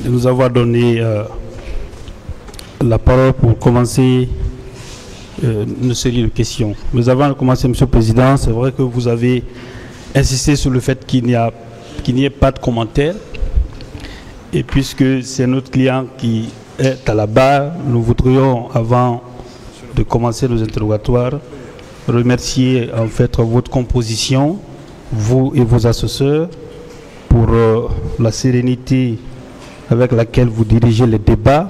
de nous avoir donné la parole pour commencer une série de questions. Mais avant de commencer, Monsieur le Président, c'est vrai que vous avez insisté sur le fait qu'il n'y ait pas de commentaires. Et puisque c'est notre client qui est à la barre, nous voudrions, avant de commencer nos interrogatoires, remercier en fait votre composition, vous et vos assesseurs, pour la sérénité avec laquelle vous dirigez les débats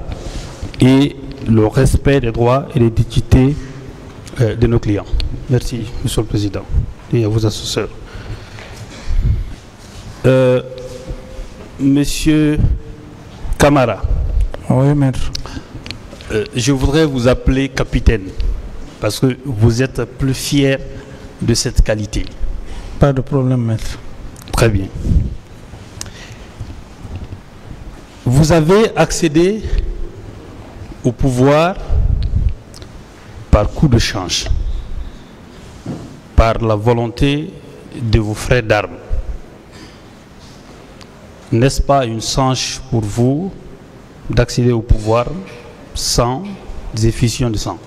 et le respect des droits et des dignités de nos clients. Merci, Monsieur le Président, et à vos assesseurs. Monsieur Camara. Oui, maître. Je voudrais vous appeler capitaine, parce que vous êtes plus fier de cette qualité. Pas de problème, maître. Très bien. Vous avez accédé au pouvoir par coup de change, par la volonté de vos frères d'armes. N'est-ce pas une chance pour vous d'accéder au pouvoir sans effusion de sang?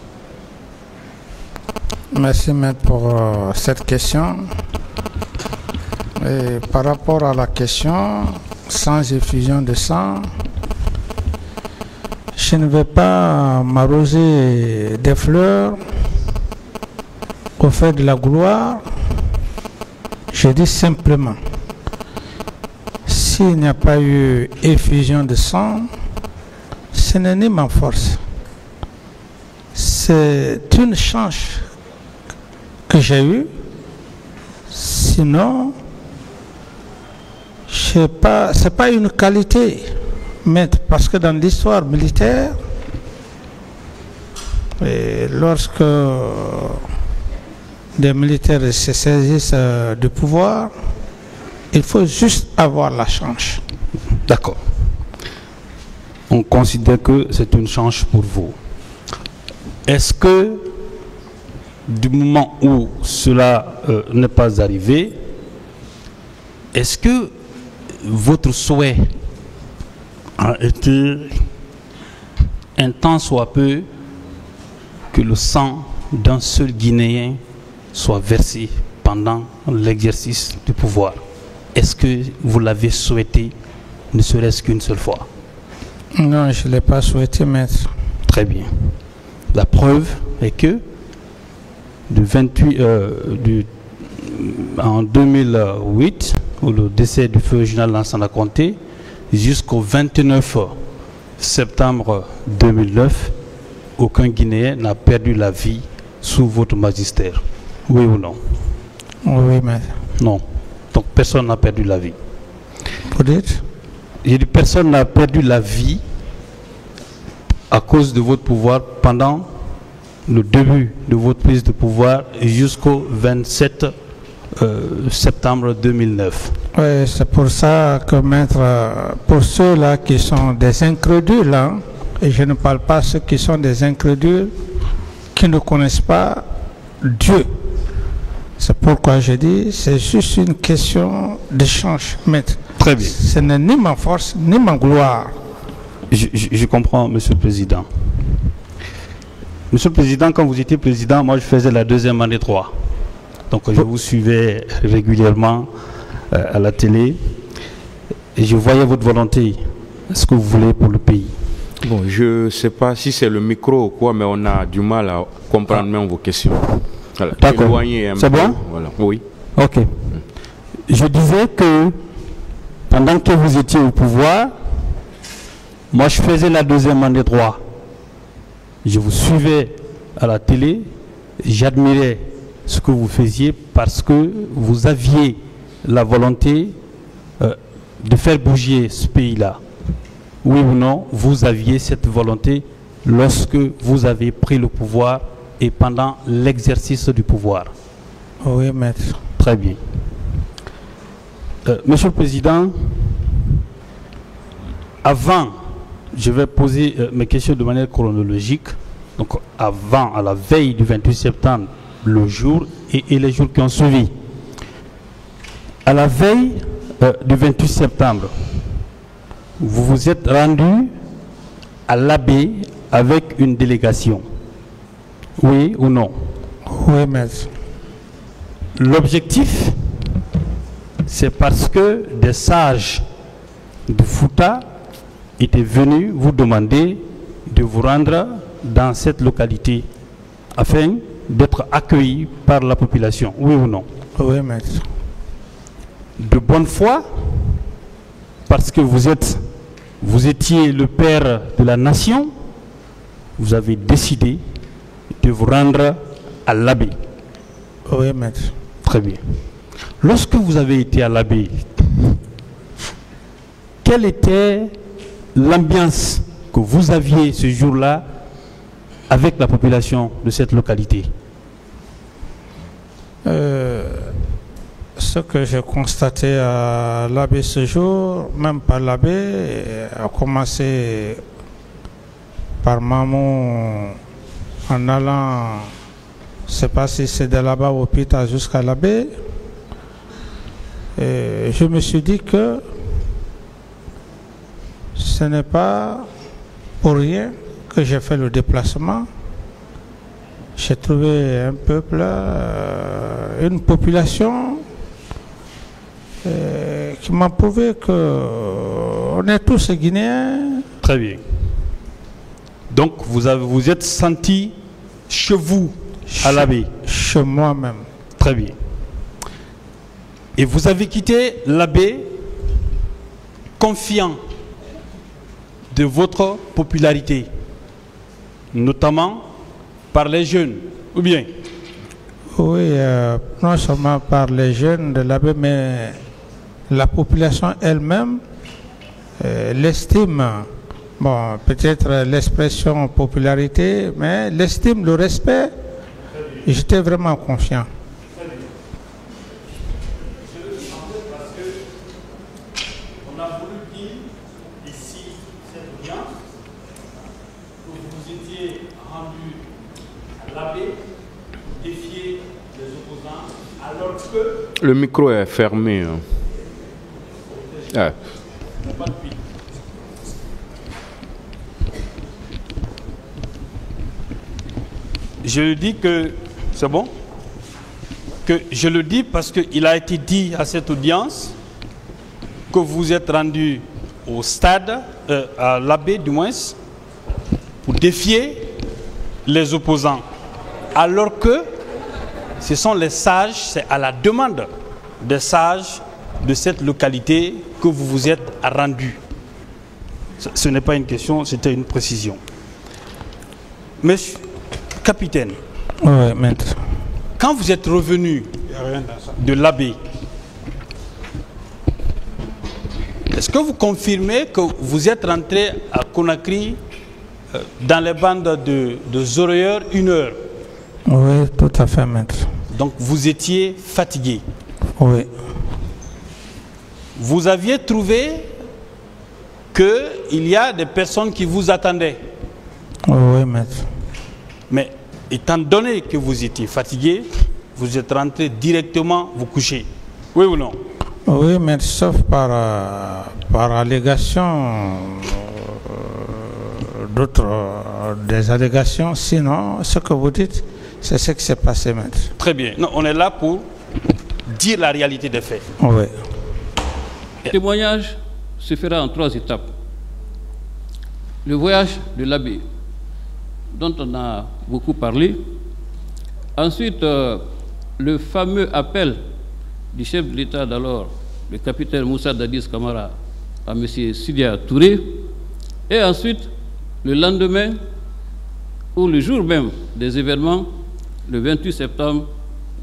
Merci, maître, pour cette question. Et par rapport à la question, sans effusion de sang, je ne vais pas m'arroser des fleurs au fait de la gloire. Je dis simplement, s'il n'y a pas eu effusion de sang, ce n'est ni ma force. C'est une chance que j'ai eue. Sinon, ce n'est pas une qualité, maître, parce que dans l'histoire militaire, lorsque des militaires se saisissent du pouvoir, il faut juste avoir la chance. D'accord. On considère que c'est une chance pour vous. Est-ce que du moment où cela n'est pas arrivé, est-ce que votre souhait a été un tant soit peu que le sang d'un seul Guinéen soit versé pendant l'exercice du pouvoir? Est-ce que vous l'avez souhaité, ne serait-ce qu'une seule fois? Non, je ne l'ai pas souhaité, maître. Très bien. La preuve est que en 2008, où le décès du feu régional Lansana Conté, jusqu'au 29 septembre 2009, aucun Guinéen n'a perdu la vie sous votre magistère. Oui ou non? Oui, maître. Non. Donc personne n'a perdu la vie. Vous dites? J'ai dit personne n'a perdu la vie à cause de votre pouvoir pendant le début de votre prise de pouvoir jusqu'au 27 septembre 2009. Oui, c'est pour ça que, maître, pour ceux-là qui sont des incrédules, hein, et je ne parle pas de ceux qui sont des incrédules, qui ne connaissent pas Dieu. C'est pourquoi je dis, c'est juste une question d'échange, maître. Très bien. Ce n'est ni ma force, ni ma gloire. Je comprends, Monsieur le Président. Monsieur le Président, quand vous étiez président, moi je faisais la deuxième année 3. Donc je vous suivais régulièrement à la télé et je voyais votre volonté, ce que vous voulez pour le pays. Bon, je ne sais pas si c'est le micro ou quoi, mais on a du mal à comprendre même vos questions. Voilà. D'accord. C'est bon? Voilà. Oui. Ok. Je disais que pendant que vous étiez au pouvoir, moi je faisais la deuxième année droit. Je vous suivais à la télé, j'admirais ce que vous faisiez parce que vous aviez la volonté de faire bouger ce pays-là. Oui ou non, vous aviez cette volonté lorsque vous avez pris le pouvoir et pendant l'exercice du pouvoir. Oui, maître. Très bien. Monsieur le Président, avant, je vais poser mes questions de manière chronologique. Donc avant, à la veille du 28 septembre, le jour et les jours qui ont suivi. À la veille du 28 septembre, vous vous êtes rendu à l'Abbé avec une délégation. Oui ou non? Oui, maître. L'objectif, c'est parce que des sages de Fouta étaient venus vous demander de vous rendre dans cette localité afin d'être accueillis par la population. Oui ou non? Oui, maître. De bonne foi, parce que vous étiez le père de la nation, vous avez décidé de vous rendre à l'Abbé. Oui, maître. Très bien. Lorsque vous avez été à l'Abbé, quelle était l'ambiance que vous aviez ce jour-là avec la population de cette localité? Ce que j'ai constaté à l'Abbé ce jour, même par l'Abbé, a commencé par maman en allant, je ne sais pas si c'est de là-bas au hôpital jusqu'à l'Abbé. Je me suis dit que ce n'est pas pour rien que j'ai fait le déplacement. J'ai trouvé un peuple, une population qui m'a prouvé qu'on est tous Guinéens. Très bien. Donc vous êtes senti chez vous, à l'Abbé? Chez moi-même. Très bien. Et vous avez quitté l'Abbé confiant de votre popularité, notamment par les jeunes, ou bien? Oui, non seulement par les jeunes de l'Abbé, mais la population elle-même l'estime. Bon, peut-être l'expression popularité, mais l'estime, le respect, j'étais vraiment confiant. On a voulu dire ici, cette audience, que vous étiez rendu à l'Abbé pour défier les opposants, alors que... Le micro est fermé. Hein. Ah. Je le dis que... C'est bon? Que je le dis parce qu'il a été dit à cette audience que vous êtes rendu au stade, à l'Abbé du moins, pour défier les opposants. Alors que ce sont les sages, c'est à la demande des sages de cette localité que vous vous êtes rendu. Ce n'est pas une question, c'était une précision. Monsieur capitaine, oui, maître. Quand vous êtes revenu de l'Abbé, est-ce que vous confirmez que vous êtes rentré à Conakry dans les bandes de Zoroyeur 1 heure? Oui, tout à fait, maître. Donc vous étiez fatigué. Oui. Vous aviez trouvé qu'il y a des personnes qui vous attendaient. Oui, maître. Mais étant donné que vous étiez fatigué, vous êtes rentré directement vous coucher. Oui ou non? Oui, mais sauf par allégation des allégations. Sinon, ce que vous dites, c'est ce qui s'est passé, maître. Très bien. Non, on est là pour dire la réalité des faits. Oui. Le témoignage se fera en 3 étapes. Le voyage de l'Abbé, dont on a beaucoup parlé. Ensuite, le fameux appel du chef de l'État d'alors, le capitaine Moussa Dadis Camara, à M. Sidia Touré. Et ensuite, le lendemain, ou le jour même des événements, le 28 septembre,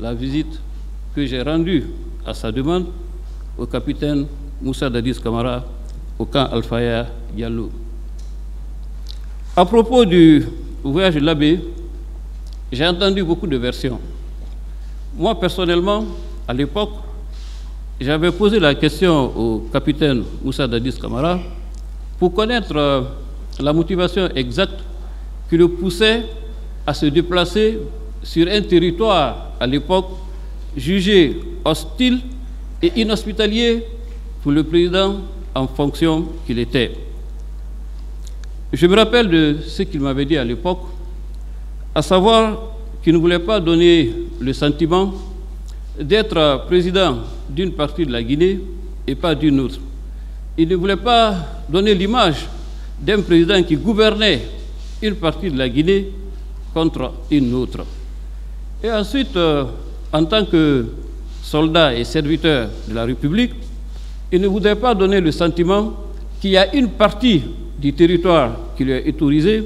la visite que j'ai rendue à sa demande au capitaine Moussa Dadis Camara au camp Alfaya Diallo. À propos du voyage de l'Abbé, j'ai entendu beaucoup de versions. Moi, personnellement, à l'époque, j'avais posé la question au capitaine Moussa Dadis Camara pour connaître la motivation exacte qui le poussait à se déplacer sur un territoire, à l'époque, jugé hostile et inhospitalier pour le président en fonction qu'il était. Je me rappelle de ce qu'il m'avait dit à l'époque, à savoir qu'il ne voulait pas donner le sentiment d'être président d'une partie de la Guinée et pas d'une autre. Il ne voulait pas donner l'image d'un président qui gouvernait une partie de la Guinée contre une autre. Et ensuite, en tant que soldat et serviteur de la République, il ne voudrait pas donner le sentiment qu'il y a une partie du territoire qui lui est autorisée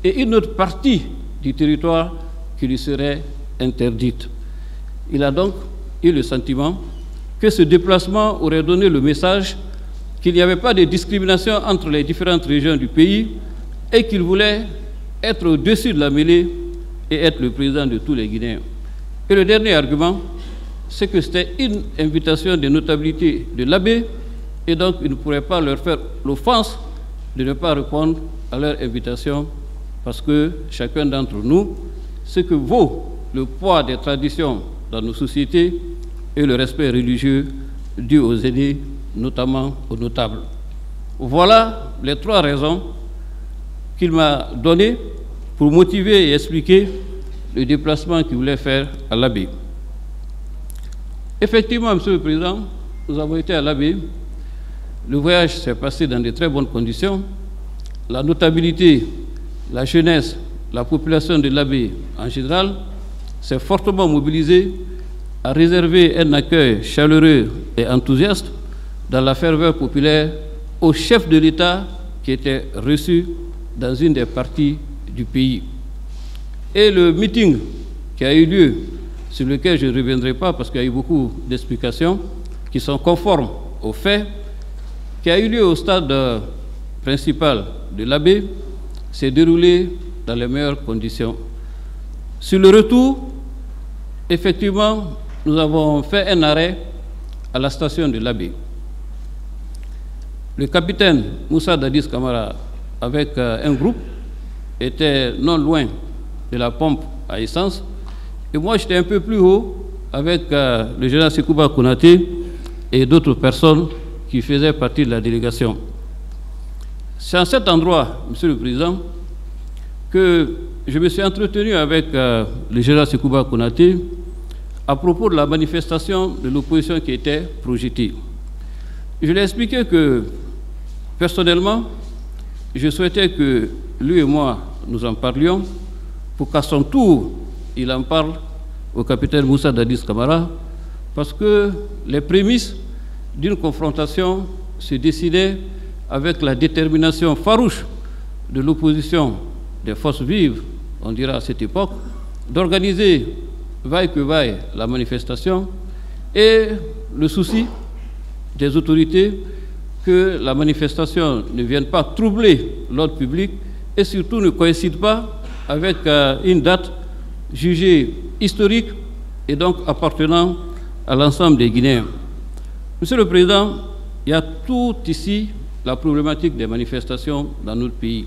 et une autre partie du territoire qui lui serait interdite. Il a donc eu le sentiment que ce déplacement aurait donné le message qu'il n'y avait pas de discrimination entre les différentes régions du pays et qu'il voulait être au-dessus de la mêlée et être le président de tous les Guinéens. Et le dernier argument, c'est que c'était une invitation des notabilités de l'abbé et donc il ne pourrait pas leur faire l'offense de ne pas répondre à leur invitation parce que chacun d'entre nous, ce que vaut le poids des traditions dans nos sociétés et le respect religieux dû aux aînés, notamment aux notables. Voilà les 3 raisons qu'il m'a données pour motiver et expliquer le déplacement qu'il voulait faire à l'Abbé. Effectivement, Monsieur le Président, nous avons été à l'Abbé. Le voyage s'est passé dans de très bonnes conditions. La notabilité, la jeunesse, la population de l'Abbé en général s'est fortement mobilisée à réserver un accueil chaleureux et enthousiaste dans la ferveur populaire au chef de l'État qui était reçu dans une des parties du pays. Et le meeting qui a eu lieu, sur lequel je ne reviendrai pas parce qu'il y a eu beaucoup d'explications qui sont conformes aux faits, qui a eu lieu au stade principal de l'Abbé, s'est déroulé dans les meilleures conditions. Sur le retour, effectivement, nous avons fait un arrêt à la station de l'Abbé. Le capitaine Moussa Dadis Camara, avec un groupe, était non loin de la pompe à essence. Et moi, j'étais un peu plus haut avec le général Sekouba Konaté et d'autres personnes qui faisaient partie de la délégation. C'est à cet endroit, Monsieur le Président, que je me suis entretenu avec le général Sekouba Konaté à propos de la manifestation de l'opposition qui était projetée. Je lui ai expliqué que, personnellement, je souhaitais que lui et moi, nous en parlions, pour qu'à son tour, il en parle au capitaine Moussa Dadis Camara, parce que les prémices d'une confrontation se décidaient avec la détermination farouche de l'opposition des forces vives, on dira à cette époque, d'organiser vaille que vaille la manifestation et le souci des autorités que la manifestation ne vienne pas troubler l'ordre public et surtout ne coïncide pas avec une date jugée historique et donc appartenant à l'ensemble des Guinéens. Monsieur le Président, il y a tout ici la problématique des manifestations dans notre pays.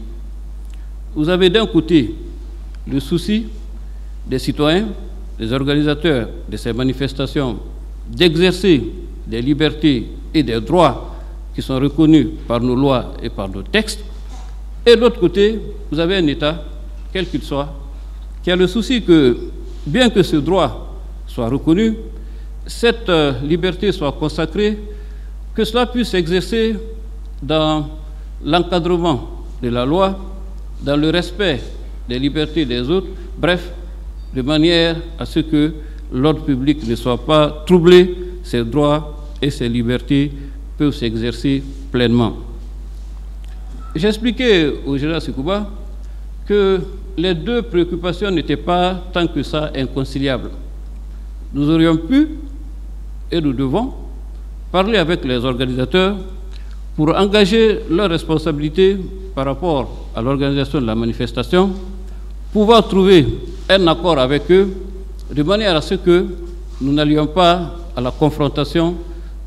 Vous avez d'un côté le souci des citoyens, des organisateurs de ces manifestations, d'exercer des libertés et des droits qui sont reconnus par nos lois et par nos textes. Et de l'autre côté, vous avez un État, quel qu'il soit, qui a le souci que, bien que ce droit soit reconnu, cette liberté soit consacrée, que cela puisse s'exercer dans l'encadrement de la loi, dans le respect des libertés des autres, bref, de manière à ce que l'ordre public ne soit pas troublé, ses droits et ses libertés peuvent s'exercer pleinement. J'ai expliqué au général Sekouba que les 2 préoccupations n'étaient pas tant que ça inconciliables. Nous aurions pu, et nous devons, parler avec les organisateurs pour engager leurs responsabilités par rapport à l'organisation de la manifestation, pouvoir trouver un accord avec eux de manière à ce que nous n'allions pas à la confrontation,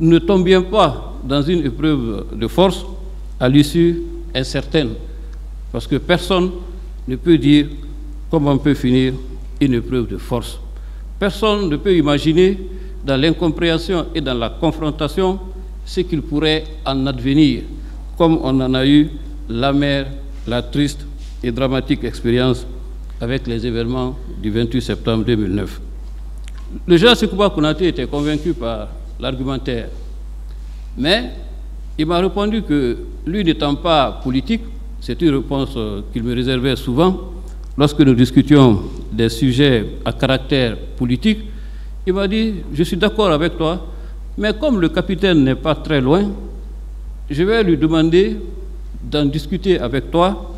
nous ne tombions pas dans une épreuve de force à l'issue incertaine. Parce que personne ne peut dire comment peut finir une épreuve de force. Personne ne peut imaginer dans l'incompréhension et dans la confrontation ce qu'il pourrait en advenir, comme on en a eu l'amère, la triste et dramatique expérience avec les événements du 28 septembre 2009. Le général Sékou Konaté était convaincu par l'argumentaire, mais il m'a répondu que lui n'étant pas politique, c'est une réponse qu'il me réservait souvent lorsque nous discutions des sujets à caractère politique. Il m'a dit, je suis d'accord avec toi, mais comme le capitaine n'est pas très loin, je vais lui demander d'en discuter avec toi,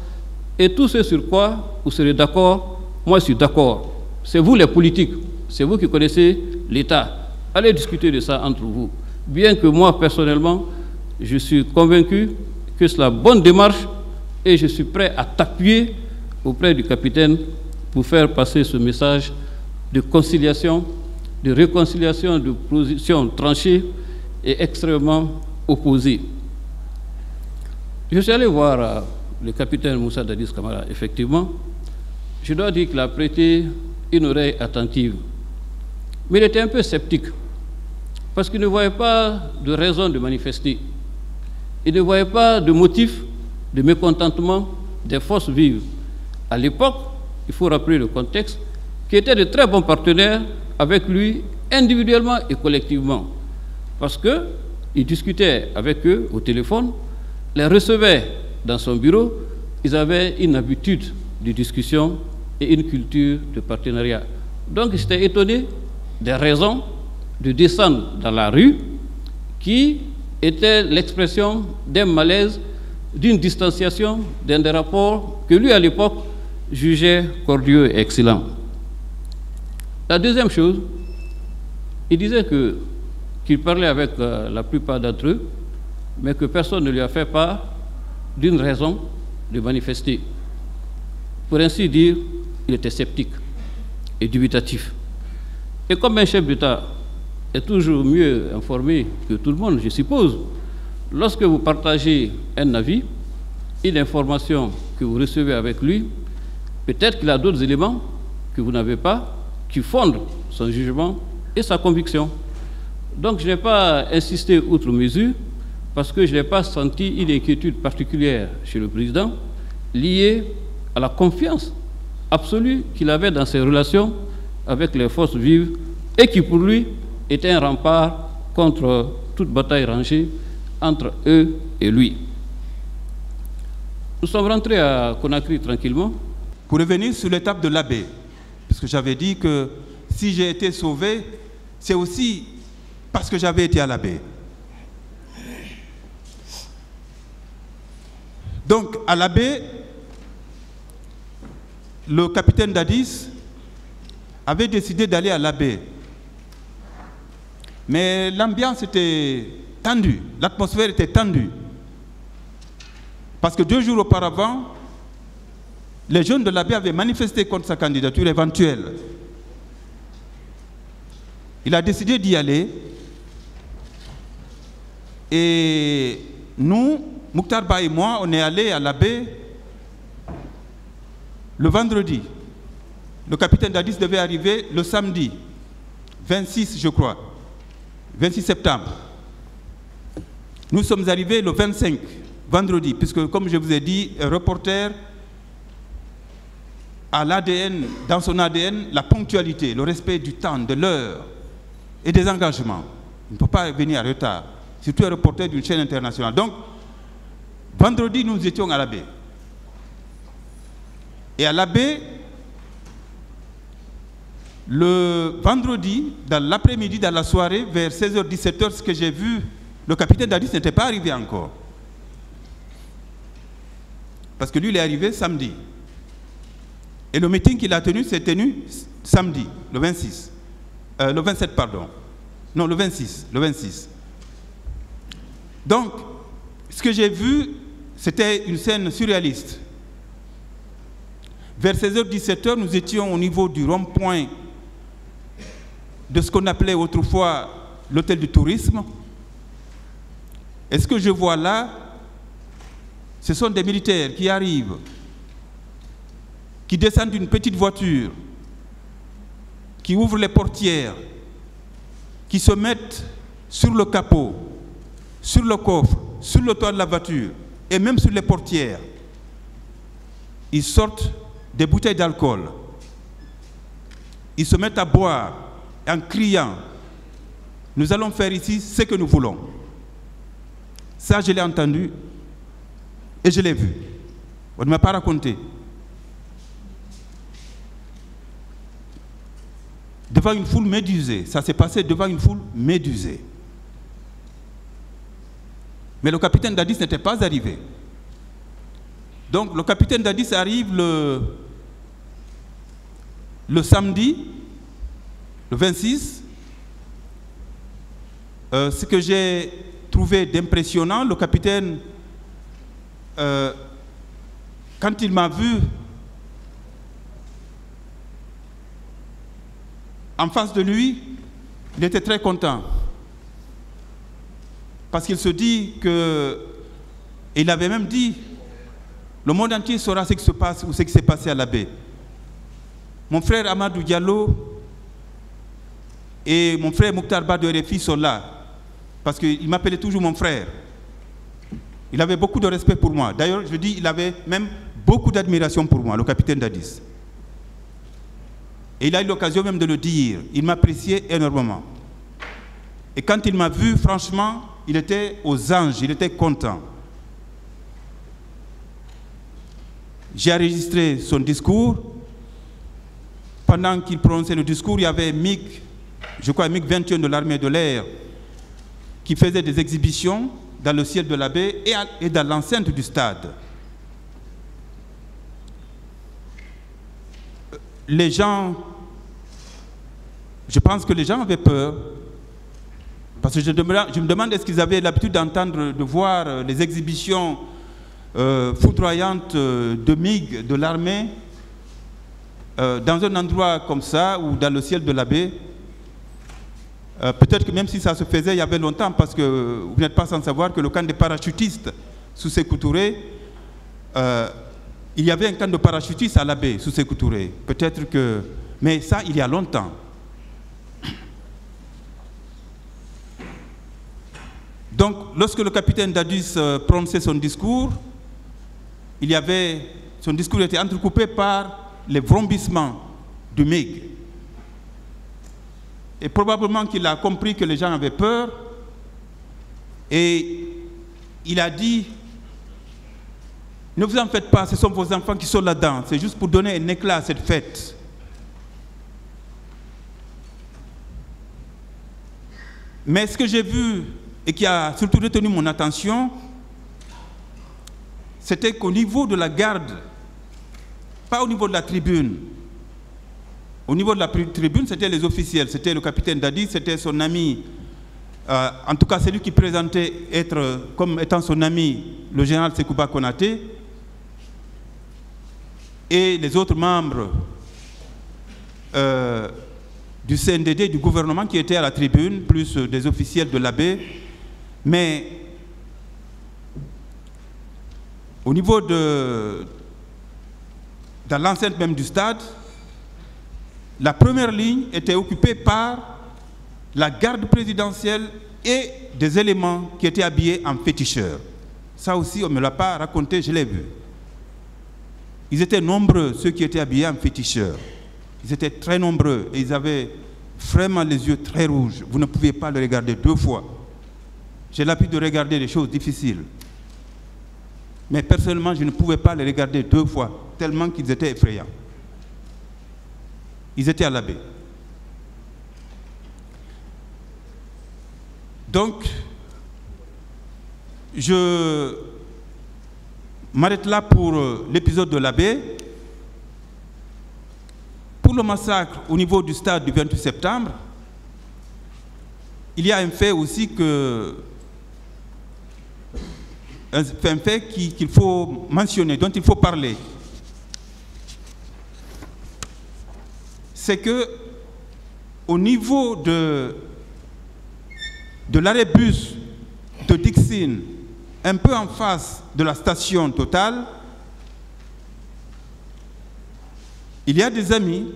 et tout ce sur quoi vous serez d'accord, moi je suis d'accord. C'est vous les politiques, c'est vous qui connaissez l'État. Allez discuter de ça entre vous. Bien que moi, personnellement, je suis convaincu que c'est la bonne démarche et je suis prêt à t'appuyer auprès du capitaine pour faire passer ce message de conciliation, de réconciliation de positions tranchées et extrêmement opposées. Je suis allé voir le capitaine Moussa Dadis Camara, effectivement. Je dois dire qu'il a prêté une oreille attentive. Mais il était un peu sceptique, parce qu'il ne voyait pas de raison de manifester. Il ne voyait pas de motif de mécontentement des forces vives. À l'époque, il faut rappeler le contexte, qui étaient de très bons partenaires avec lui, individuellement et collectivement. Parce qu'il discutait avec eux au téléphone, les recevait dans son bureau, ils avaient une habitude de discussion et une culture de partenariat. Donc j'étais étonné des raisons de descendre dans la rue qui étaient l'expression d'un malaise, d'une distanciation, d'un des rapports que lui à l'époque jugeait cordiaux et excellents. La deuxième chose, il disait qu'il parlait avec la plupart d'entre eux, mais que personne ne lui a fait part d'une raison de manifester. Pour ainsi dire, il était sceptique et dubitatif. Et comme un chef d'État est toujours mieux informé que tout le monde, je suppose, lorsque vous partagez un avis, une information que vous recevez avec lui, peut-être qu'il a d'autres éléments que vous n'avez pas, qui fondent son jugement et sa conviction. Donc je n'ai pas insisté outre mesure, parce que je n'ai pas senti une inquiétude particulière chez le président liée à la confiance absolue qu'il avait dans ses relations avec les forces vives et qui pour lui était un rempart contre toute bataille rangée entre eux et lui. Nous sommes rentrés à Conakry tranquillement. Pour revenir sur l'étape de l'Abbé, parce que j'avais dit que si j'ai été sauvé, c'est aussi parce que j'avais été à l'Abbé. Donc, à l'Abbé, le capitaine Dadis avait décidé d'aller à l'Abbé. Mais l'ambiance était tendue, l'atmosphère était tendue. Parce que 2 jours auparavant, les jeunes de l'Abbé avaient manifesté contre sa candidature éventuelle. Il a décidé d'y aller. Et nous, Mouktar Ba et moi, on est allés à l'Abbé le vendredi. Le capitaine Dadis devait arriver le samedi, 26 je crois, 26 septembre. Nous sommes arrivés le 25, vendredi, puisque comme je vous ai dit, un reporter a l'ADN, dans son ADN, la ponctualité, le respect du temps, de l'heure et des engagements. Il ne peut pas venir en retard, surtout un reporter d'une chaîne internationale. Donc, vendredi, nous étions à l'Abbé. Et à l'Abbé, le vendredi, dans l'après-midi, dans la soirée, vers 16h-17h, ce que j'ai vu, le capitaine Dadis n'était pas arrivé encore. Parce que lui, il est arrivé samedi. Et le meeting qu'il a tenu, s'est tenu samedi, le 26. Le 27, pardon. Non, le 26. Le 26. Donc, ce que j'ai vu, c'était une scène surréaliste. Vers 16h-17h, nous étions au niveau du rond-point de ce qu'on appelait autrefois l'hôtel du tourisme. Et ce que je vois là, ce sont des militaires qui arrivent, qui descendent d'une petite voiture, qui ouvrent les portières, qui se mettent sur le capot sur le coffre, sur le toit de la voiture et même sur les portières, ils sortent des bouteilles d'alcool. Ils se mettent à boire en criant « Nous allons faire ici ce que nous voulons ». Ça, je l'ai entendu et je l'ai vu. On ne m'a pas raconté. Devant une foule médusée. Ça s'est passé devant une foule médusée. Mais le capitaine Dadis n'était pas arrivé. Donc le capitaine Dadis arrive le samedi, le 26. Ce que j'ai trouvé d'impressionnant, le capitaine, quand il m'a vu en face de lui, il était très content. Parce qu'il se dit que, il avait même dit, le monde entier saura ce qui se passe ou ce qui s'est passé à la baie. Mon frère Amadou Diallo et mon frère Mouktar Ba de RFI sont là. Parce qu'il m'appelait toujours mon frère. Il avait beaucoup de respect pour moi. D'ailleurs, je dis, il avait même beaucoup d'admiration pour moi, le capitaine Dadis. Et il a eu l'occasion même de le dire. Il m'appréciait énormément. Et quand il m'a vu, franchement, il était aux anges, il était content. J'ai enregistré son discours. Pendant qu'il prononçait le discours, il y avait MiG, je crois MiG 21 de l'armée de l'air, qui faisait des exhibitions dans le ciel de la baie et dans l'enceinte du stade. Les gens, je pense que les gens avaient peur, parce que je me demande est-ce qu'ils avaient l'habitude d'entendre, de voir les exhibitions foudroyantes de MiG, de l'armée, dans un endroit comme ça, ou dans le ciel de la baie. Peut-être que même si ça se faisait il y avait longtemps, parce que vous n'êtes pas sans savoir que le camp des parachutistes sous Sékou Touré, il y avait un camp de parachutistes à la baie sous Sékou Touré. Peut-être que... Mais ça, il y a longtemps. Donc, lorsque le capitaine Dadis prononçait son discours, son discours était entrecoupé par les vrombissements du MiG. Et probablement qu'il a compris que les gens avaient peur. Et il a dit, ne vous en faites pas, ce sont vos enfants qui sont là-dedans. C'est juste pour donner un éclat à cette fête. Mais ce que j'ai vu et qui a surtout retenu mon attention, c'était qu'au niveau de la garde, pas au niveau de la tribune, au niveau de la tribune, c'était les officiels, c'était le capitaine Dadis, c'était son ami, en tout cas c'est lui qui présentait comme étant son ami, le général Sekouba Konaté, et les autres membres du CNDD, du gouvernement qui étaient à la tribune, plus des officiels de la baie. Mais au niveau dans l'enceinte même du stade, la première ligne était occupée par la garde présidentielle et des éléments qui étaient habillés en féticheurs. Ça aussi, on ne me l'a pas raconté, je l'ai vu. Ils étaient nombreux, ceux qui étaient habillés en féticheurs. Ils étaient très nombreux et ils avaient vraiment les yeux très rouges. Vous ne pouviez pas les regarder deux fois. J'ai l'habitude de regarder des choses difficiles. Mais personnellement, je ne pouvais pas les regarder deux fois, tellement qu'ils étaient effrayants. Ils étaient à la baie. Donc, je m'arrête là pour l'épisode de la baie. Pour le massacre au niveau du stade du 28 septembre, il y a un fait aussi qu'il faut mentionner, dont il faut parler. C'est que au niveau de l'arrêt bus de Dixin, un peu en face de la station Total, il y a des amis,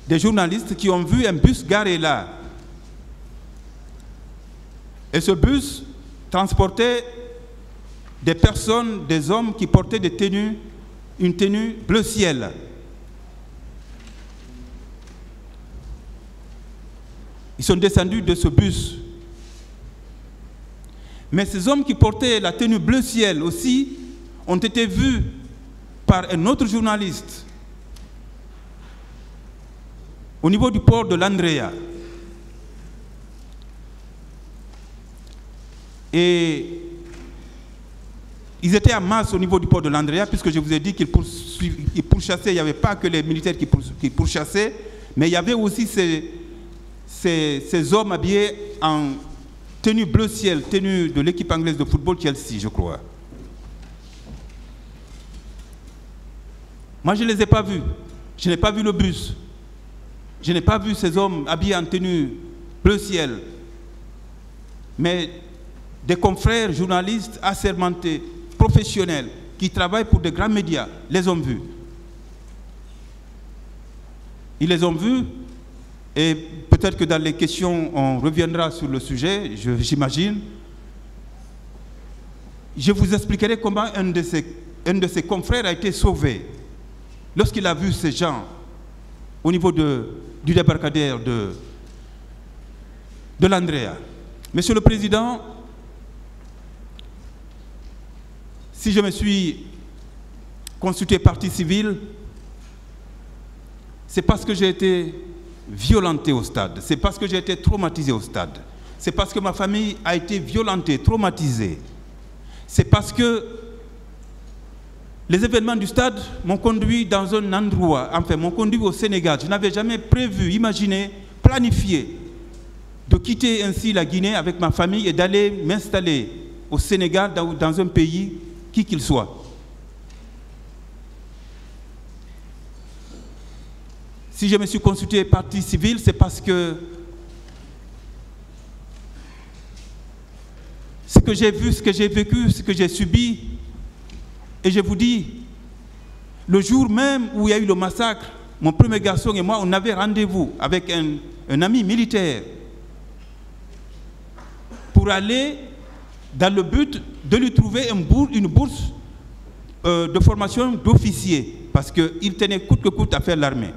des journalistes qui ont vu un bus garé là. Et ce bus transportait des personnes, des hommes qui portaient une tenue bleu ciel. Ils sont descendus de ce bus. Mais ces hommes qui portaient la tenue bleu ciel aussi ont été vus par un autre journaliste au niveau du port de l'Andrea. Et ils étaient en masse au niveau du port de l'Andrea, puisque je vous ai dit qu'ils pourchassaient. Il n'y avait pas que les militaires qui pourchassaient, mais il y avait aussi ces hommes habillés en tenue bleu ciel, tenue de l'équipe anglaise de football Chelsea, je crois. Moi, je ne les ai pas vus. Je n'ai pas vu le bus. Je n'ai pas vu ces hommes habillés en tenue bleu ciel. Mais des confrères journalistes assermentés, professionnels, qui travaillent pour de grands médias, les ont vus. Ils les ont vus, et peut-être que dans les questions, on reviendra sur le sujet, j'imagine. Je vous expliquerai comment un de ses confrères a été sauvé lorsqu'il a vu ces gens au niveau du débarcadère de l'Andrea. Monsieur le Président, si je me suis constitué partie civile, c'est parce que j'ai été violenté au stade, c'est parce que j'ai été traumatisé au stade, c'est parce que ma famille a été violentée, traumatisée, c'est parce que les événements du stade m'ont conduit dans un endroit, enfin m'ont conduit au Sénégal. Je n'avais jamais prévu, imaginé, planifié de quitter ainsi la Guinée avec ma famille et d'aller m'installer au Sénégal, dans un pays qui qu'il soit. Si je me suis constitué partie civile, c'est parce que ce que j'ai vu, ce que j'ai vécu, ce que j'ai subi, et je vous dis, le jour même où il y a eu le massacre, mon premier garçon et moi, on avait rendez-vous avec un ami militaire pour aller dans le but de lui trouver une bourse de formation d'officier, parce qu'il tenait coûte que coûte à faire l'armée.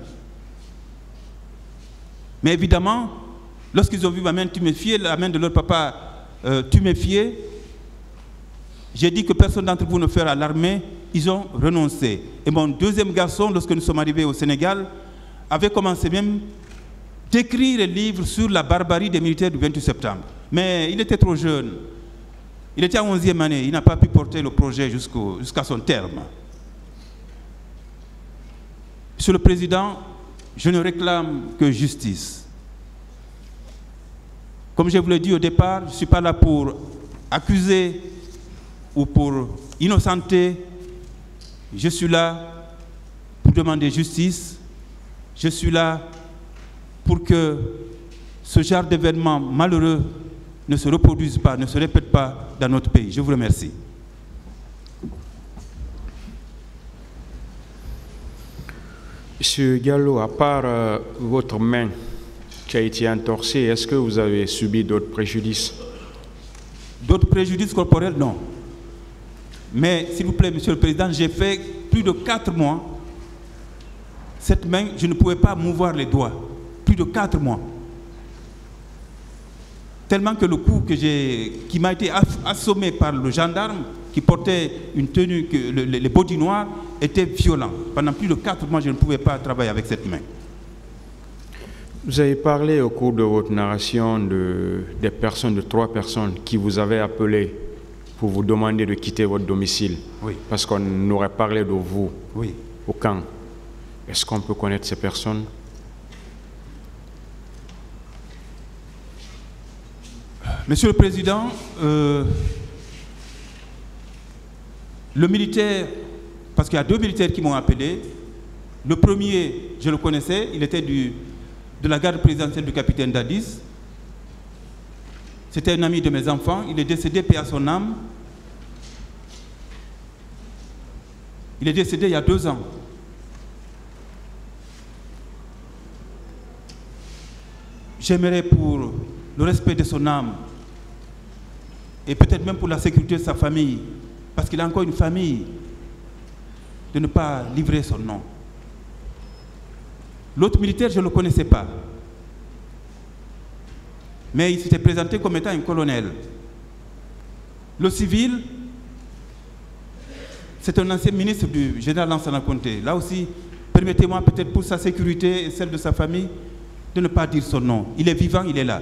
Mais évidemment, lorsqu'ils ont vu ma main tuméfiée, la main de leur papa tuméfiée, j'ai dit que personne d'entre vous ne fera l'armée, ils ont renoncé. Et mon deuxième garçon, lorsque nous sommes arrivés au Sénégal, avait commencé même d'écrire un livre sur la barbarie des militaires du 28 septembre. Mais il était trop jeune. Il était en 11e année, il n'a pas pu porter le projet jusqu'à son terme. Monsieur le Président, je ne réclame que justice. Comme je vous l'ai dit au départ, je ne suis pas là pour accuser ou pour innocenter. Je suis là pour demander justice. Je suis là pour que ce genre d'événement malheureux ne se reproduise pas, ne se répète pas dans notre pays. Je vous remercie. Monsieur Gallo, à part votre main qui a été entorsée, est-ce que vous avez subi d'autres préjudices? D'autres préjudices corporels, non. Mais, s'il vous plaît, Monsieur le Président, j'ai fait plus de 4 mois. Cette main, je ne pouvais pas mouvoir les doigts. Plus de 4 mois. Tellement que le coup qui m'a été assommé par le gendarme, qui portait une tenue, les bodys noirs, était violent. Pendant plus de 4 mois, je ne pouvais pas travailler avec cette main. Vous avez parlé au cours de votre narration de 3 personnes qui vous avaient appelé pour vous demander de quitter votre domicile. Oui. Parce qu'on aurait parlé de vous oui. au camp. Est-ce qu'on peut connaître ces personnes? Monsieur le Président, le militaire, parce qu'il y a 2 militaires qui m'ont appelé. Le premier, je le connaissais, il était de la garde présidentielle du capitaine Dadis. C'était un ami de mes enfants. Il est décédé, paix à son âme. Il est décédé il y a 2 ans. J'aimerais, pour le respect de son âme, et peut-être même pour la sécurité de sa famille, parce qu'il a encore une famille, de ne pas livrer son nom. L'autre militaire, je ne le connaissais pas. Mais il s'était présenté comme étant un colonel. Le civil, c'est un ancien ministre du général Lansana Conté. Là aussi, permettez-moi peut-être pour sa sécurité et celle de sa famille, de ne pas dire son nom. Il est vivant, il est là.